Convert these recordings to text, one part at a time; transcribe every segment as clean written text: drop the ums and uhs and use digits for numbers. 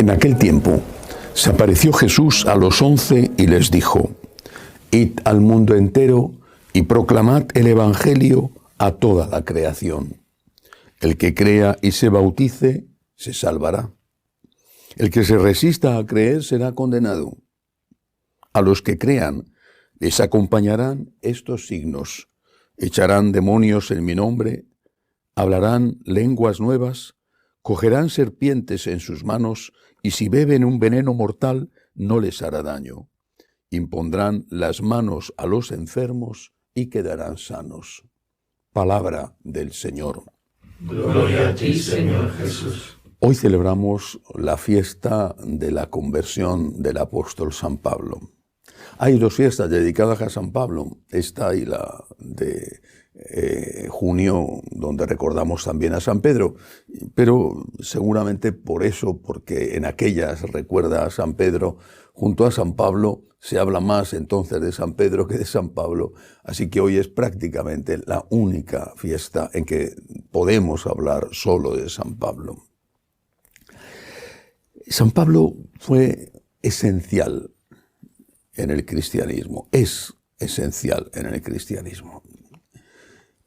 En aquel tiempo se apareció Jesús a los 11 y les dijo: Id al mundo entero y proclamad el Evangelio a toda la creación. El que crea y se bautice se salvará. El que se resista a creer será condenado. A los que crean les acompañarán estos signos: echarán demonios en mi nombre, hablarán lenguas nuevas, cogerán serpientes en sus manos, y si beben un veneno mortal no les hará daño. Impondrán las manos a los enfermos y quedarán sanos. Palabra del Señor. Gloria a ti, Señor Jesús. Hoy celebramos la fiesta de la conversión del apóstol San Pablo. Hay dos fiestas dedicadas a San Pablo, esta y la de junio, donde recordamos también a San Pedro, pero seguramente por eso, porque en aquellas recuerda a San Pedro, junto a San Pablo se habla más entonces de San Pedro que de San Pablo, así que hoy es prácticamente la única fiesta en que podemos hablar solo de San Pablo. San Pablo fue esencial en el cristianismo, es esencial en el cristianismo.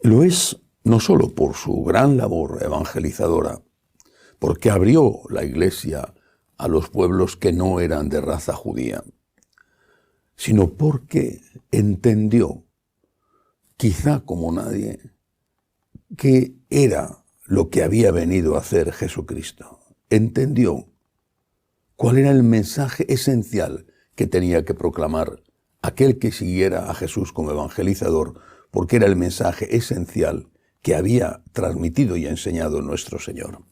Lo es no solo por su gran labor evangelizadora, porque abrió la Iglesia a los pueblos que no eran de raza judía, sino porque entendió, quizá como nadie, qué era lo que había venido a hacer Jesucristo. Entendió cuál era el mensaje esencial que tenía que proclamar aquel que siguiera a Jesús como evangelizador, porque era el mensaje esencial que había transmitido y enseñado nuestro Señor.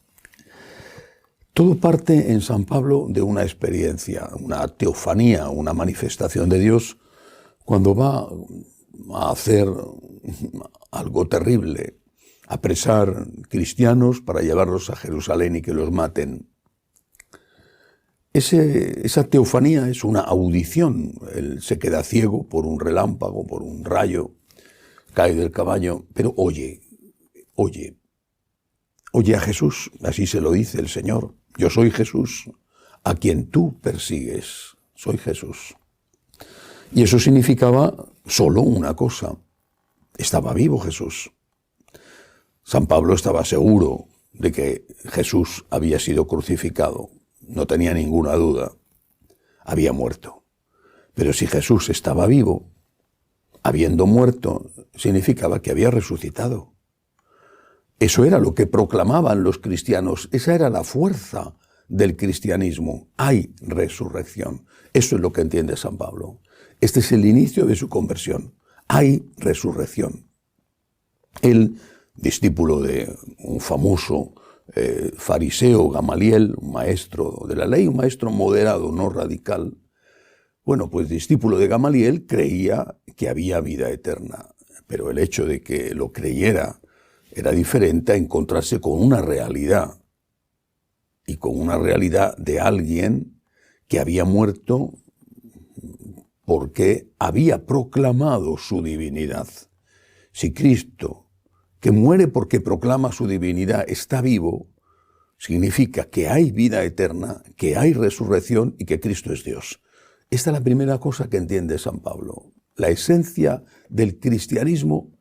Todo parte en San Pablo de una experiencia, una teofanía, una manifestación de Dios, cuando va a hacer algo terrible, apresar cristianos para llevarlos a Jerusalén y que los maten. Esa teofanía es una audición. Él se queda ciego por un relámpago, por un rayo, cae del caballo, pero oye a Jesús, así se lo dice el Señor. Yo soy Jesús, a quien tú persigues, soy Jesús. Y eso significaba solo una cosa: estaba vivo Jesús. San Pablo estaba seguro de que Jesús había sido crucificado, no tenía ninguna duda, había muerto. Pero si Jesús estaba vivo, habiendo muerto, significaba que había resucitado. Eso era lo que proclamaban los cristianos, esa era la fuerza del cristianismo. Hay resurrección. Eso es lo que entiende San Pablo. Este es el inicio de su conversión. Hay resurrección. Él, discípulo de un famoso fariseo, Gamaliel, un maestro de la ley, un maestro moderado, no radical, bueno, pues discípulo de Gamaliel, creía que había vida eterna, pero el hecho de que lo creyera era diferente a encontrarse con una realidad, y con una realidad de alguien que había muerto porque había proclamado su divinidad. Si Cristo, que muere porque proclama su divinidad, está vivo, significa que hay vida eterna, que hay resurrección y que Cristo es Dios. Esta es la primera cosa que entiende San Pablo. La esencia del cristianismo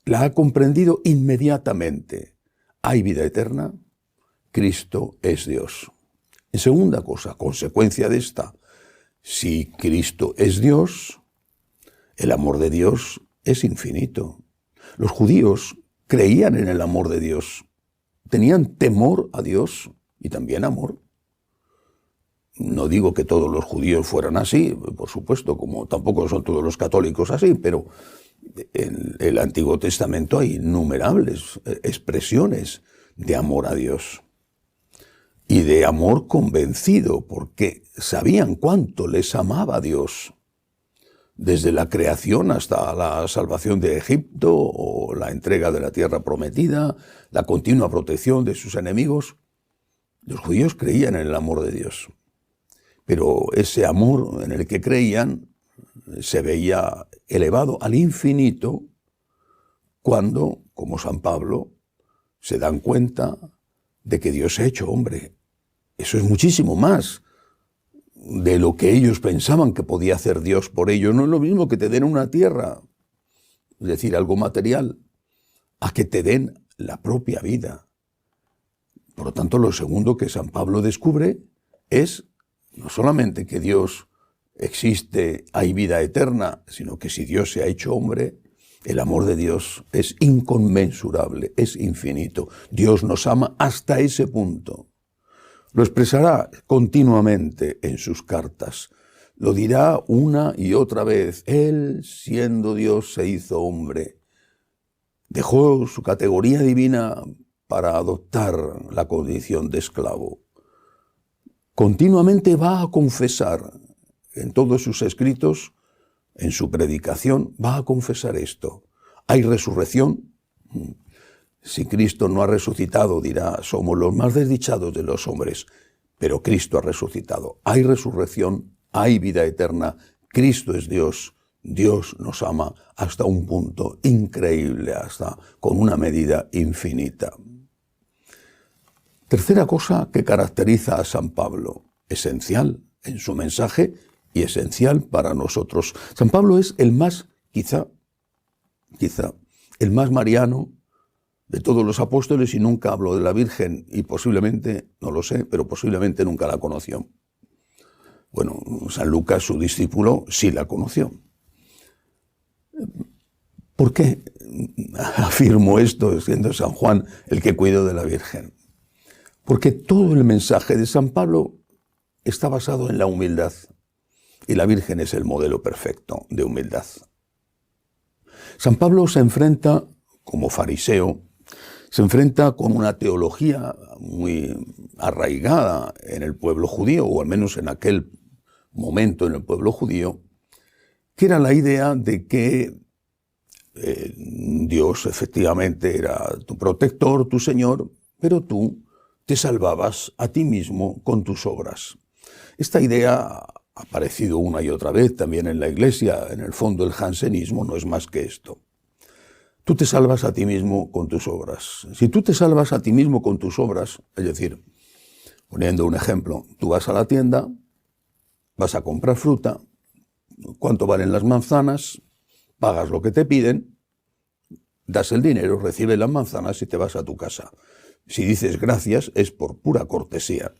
la ha comprendido inmediatamente. Hay vida eterna, Cristo es Dios. En segunda cosa, consecuencia de esta, si Cristo es Dios, el amor de Dios es infinito. Los judíos creían en el amor de Dios, tenían temor a Dios y también amor. No digo que todos los judíos fueran así, por supuesto, como tampoco son todos los católicos así, pero en el Antiguo Testamento hay innumerables expresiones de amor a Dios y de amor convencido, porque sabían cuánto les amaba Dios, desde la creación hasta la salvación de Egipto o la entrega de la tierra prometida, la continua protección de sus enemigos. Los judíos creían en el amor de Dios. Pero ese amor en el que creían se veía elevado al infinito cuando, como San Pablo, se dan cuenta de que Dios se ha hecho hombre Eso es muchísimo más de lo que ellos pensaban que podía hacer Dios por ellos. No es lo mismo que te den una tierra, es decir, algo material, a que te den la propia vida. Por lo tanto, lo segundo que San Pablo descubre es no solamente que Dios existe, hay vida eterna, sino que si Dios se ha hecho hombre, el amor de Dios es inconmensurable, es infinito. Dios nos ama hasta ese punto. Lo expresará continuamente en sus cartas. Lo dirá una y otra vez. Él, siendo Dios, se hizo hombre. Dejó su categoría divina para adoptar la condición de esclavo. Continuamente va a confesar en todos sus escritos, en su predicación, va a confesar esto. ¿Hay resurrección? Si Cristo no ha resucitado, dirá, somos los más desdichados de los hombres, pero Cristo ha resucitado. Hay resurrección, hay vida eterna, Cristo es Dios, Dios nos ama hasta un punto increíble, hasta con una medida infinita. Tercera cosa que caracteriza a San Pablo, esencial en su mensaje y esencial para nosotros. San Pablo es el más, quizá, el más mariano de todos los apóstoles, y nunca hablo de la Virgen, y posiblemente, no lo sé, pero posiblemente nunca la conoció. Bueno, San Lucas, su discípulo, sí la conoció. ¿Por qué afirmo esto siendo San Juan el que cuidó de la Virgen? Porque todo el mensaje de San Pablo está basado en la humildad, y la Virgen es el modelo perfecto de humildad. San Pablo se enfrenta, como fariseo, se enfrenta con una teología muy arraigada en el pueblo judío, o al menos en aquel momento en el pueblo judío, que era la idea de que Dios efectivamente era tu protector, tu Señor, pero tú te salvabas a ti mismo con tus obras. Esta idea ha aparecido una y otra vez también en la Iglesia. En el fondo, el jansenismo no es más que esto. Tú te salvas a ti mismo con tus obras. Si tú te salvas a ti mismo con tus obras, es decir, poniendo un ejemplo, tú vas a la tienda, vas a comprar fruta, ¿cuánto valen las manzanas? Pagas lo que te piden, das el dinero, recibes las manzanas y te vas a tu casa. Si dices gracias es por pura cortesía.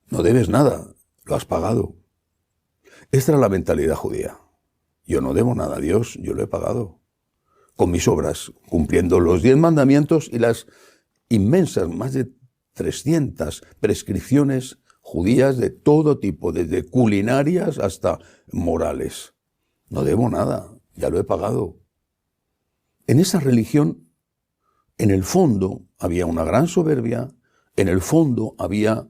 No debes nada, lo has pagado. Esta era la mentalidad judía. Yo no debo nada a Dios, yo lo he pagado. Con mis obras, cumpliendo los 10 mandamientos y las inmensas, más de 300 prescripciones judías de todo tipo, desde culinarias hasta morales. No debo nada, ya lo he pagado. En esa religión, en el fondo, había una gran soberbia, en el fondo había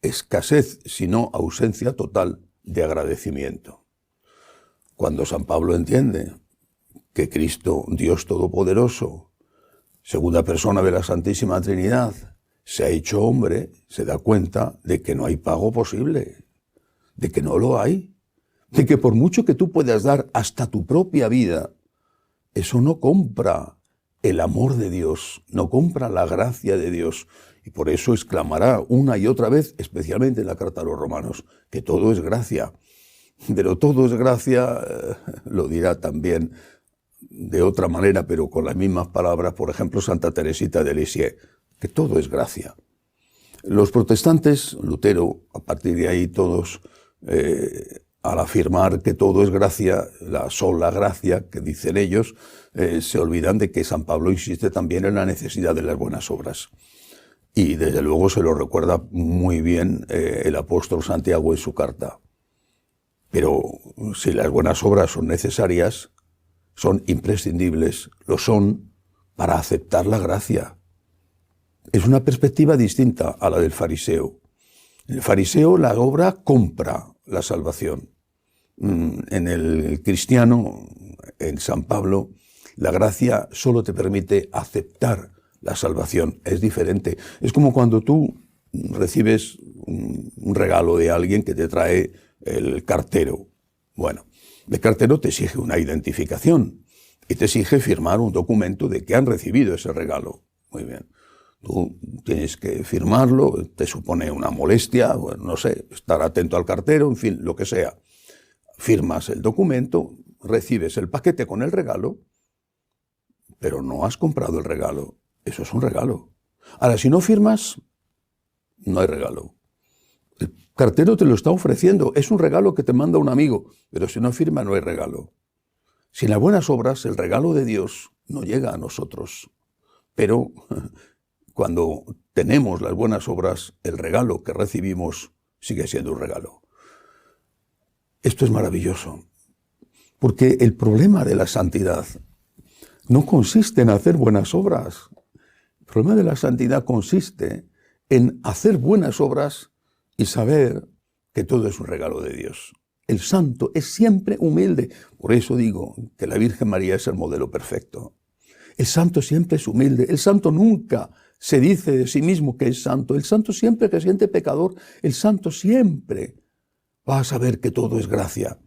escasez, si no ausencia total, de agradecimiento. Cuando San Pablo entiende que Cristo, Dios Todopoderoso, segunda persona de la Santísima Trinidad, se ha hecho hombre, se da cuenta de que no hay pago posible, de que no lo hay, de que por mucho que tú puedas dar hasta tu propia vida, eso no compra el amor de Dios, no compra la gracia de Dios. Y por eso exclamará una y otra vez, especialmente en la carta a los Romanos, que todo es gracia. Pero todo es gracia, lo dirá también de otra manera, pero con las mismas palabras, por ejemplo, Santa Teresita de Lisieux, que todo es gracia. Los protestantes, Lutero, a partir de ahí todos, al afirmar que todo es gracia, la sola gracia, que dicen ellos, se olvidan de que San Pablo insiste también en la necesidad de las buenas obras. Y desde luego se lo recuerda muy bien el apóstol Santiago en su carta. Pero si las buenas obras son necesarias, son imprescindibles, lo son para aceptar la gracia. Es una perspectiva distinta a la del fariseo. El fariseo, la obra compra la salvación. En el cristiano, en San Pablo, la gracia solo te permite aceptar la salvación. Es diferente. Es como cuando tú recibes un regalo de alguien que te trae el cartero. Bueno, el cartero te exige una identificación y te exige firmar un documento de que han recibido ese regalo. Muy bien. Tú tienes que firmarlo, te supone una molestia, bueno, no sé, estar atento al cartero, en fin, lo que sea. Firmas el documento, recibes el paquete con el regalo, pero no has comprado el regalo. Eso es un regalo. Ahora, si no firmas, no hay regalo. El cartero te lo está ofreciendo, es un regalo que te manda un amigo, pero si no firma, no hay regalo. Sin las buenas obras, el regalo de Dios no llega a nosotros. Pero cuando tenemos las buenas obras, el regalo que recibimos sigue siendo un regalo. Esto es maravilloso, porque el problema de la santidad no consiste en hacer buenas obras. El problema de la santidad consiste en hacer buenas obras y saber que todo es un regalo de Dios. El santo es siempre humilde. Por eso digo que la Virgen María es el modelo perfecto. El santo siempre es humilde. El santo nunca se dice de sí mismo que es santo. El santo siempre que siente pecador, el santo siempre va a saber que todo es gracia.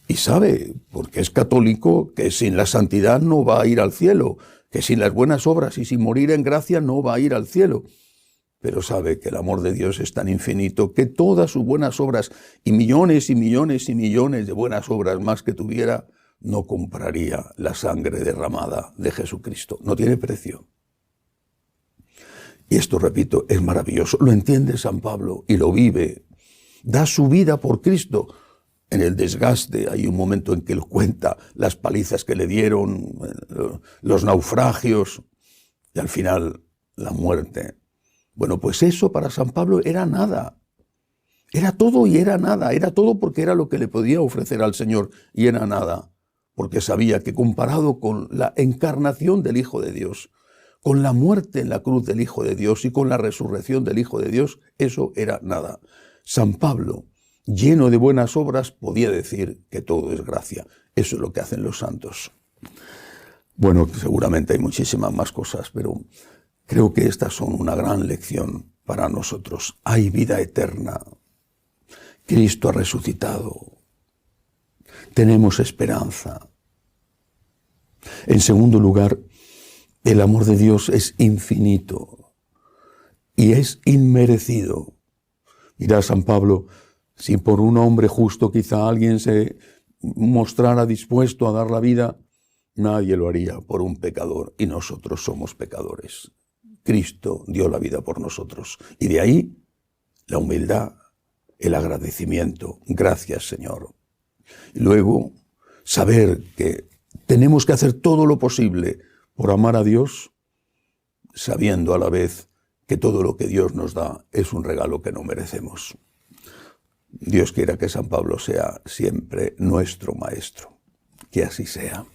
Y sabe, porque es católico, que sin la santidad no va a ir al cielo, que sin las buenas obras y sin morir en gracia no va a ir al cielo. Pero sabe que el amor de Dios es tan infinito que todas sus buenas obras y millones y millones y millones de buenas obras más que tuviera, no compraría la sangre derramada de Jesucristo. No tiene precio. Y esto, repito, es maravilloso. Lo entiende San Pablo y lo vive. Da su vida por Cristo. En el desgaste hay un momento en que él cuenta las palizas que le dieron, los naufragios y al final la muerte. Bueno, pues eso para San Pablo era nada. Era todo y era nada. Era todo porque era lo que le podía ofrecer al Señor y era nada. Porque sabía que comparado con la encarnación del Hijo de Dios, con la muerte en la cruz del Hijo de Dios y con la resurrección del Hijo de Dios, eso era nada. San Pablo, lleno de buenas obras, podía decir que todo es gracia. Eso es lo que hacen los santos. Bueno, seguramente hay muchísimas más cosas, pero creo que estas son una gran lección para nosotros. Hay vida eterna. Cristo ha resucitado. Tenemos esperanza. En segundo lugar, el amor de Dios es infinito y es inmerecido. Dirá San Pablo, si por un hombre justo quizá alguien se mostrara dispuesto a dar la vida, nadie lo haría por un pecador y nosotros somos pecadores. Cristo dio la vida por nosotros y de ahí la humildad, el agradecimiento. Gracias, Señor. Y luego, saber que tenemos que hacer todo lo posible por amar a Dios, sabiendo a la vez que todo lo que Dios nos da es un regalo que no merecemos. Dios quiera que San Pablo sea siempre nuestro maestro. Que así sea.